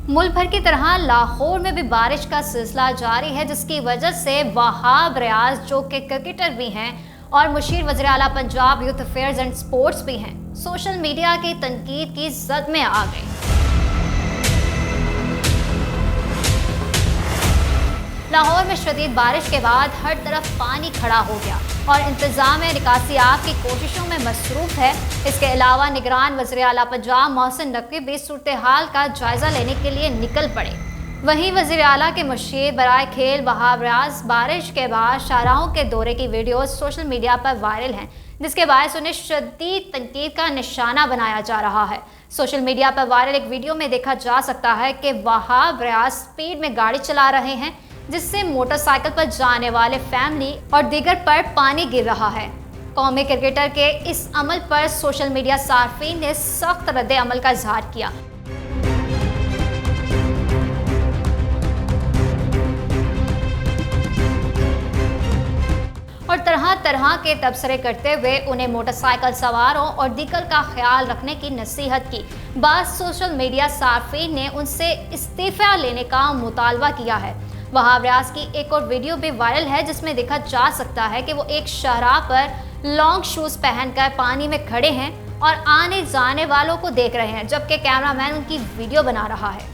मुल्क भर की तरह लाहौर में भी बारिश का सिलसिला जारी है, जिसकी वजह से वहाब रियाज, जो कि क्रिकेटर भी हैं और मुशीर वज़ीर आला Punjab youth affairs and sports भी हैं, सोशल मीडिया की तनकीद की जद में आ गए। लाहौर में शदीद बारिश के बाद हर तरफ पानी खड़ा हो गया और इंतजाम निकासी आब की कोशिशों में मसरूफ है। इसके अलावा निगरान वज़ीर आला पंजाब मोहसिन नकवी भी सूरत हाल का जायजा लेने के लिए निकल पड़े। वहीं वज़ीर आला के मुशीर बराए खेल वहाब रियाज बारिश के बाद शाहराहों के दौरे की वीडियो सोशल मीडिया पर वायरल हैं, जिसके बायस उन्हें शदीद तनकीद का निशाना बनाया जा रहा है। सोशल मीडिया पर वायरल एक वीडियो में देखा जा सकता है कि वहाब रियाज स्पीड में गाड़ी चला रहे हैं, जिससे मोटरसाइकिल पर जाने वाले फैमिली और दीगर पर पानी गिर रहा है। कौमी क्रिकेटर के इस अमल पर सोशल मीडिया सार्फिन ने सख्त रद्द अमल का इजहार किया। और तरह तरह के तबसरे करते हुए उन्हें मोटरसाइकिल सवारों और दीगर का ख्याल रखने की नसीहत की। बाद सोशल मीडिया सार्फिन ने उनसे इस्तीफा लेने का मुतालबा किया है। वहाब रियाज की एक और वीडियो भी वायरल है, जिसमें देखा जा सकता है कि वो एक शाहराह पर लॉन्ग शूज पहनकर पानी में खड़े हैं और आने जाने वालों को देख रहे हैं, जबकि कैमरामैन उनकी वीडियो बना रहा है।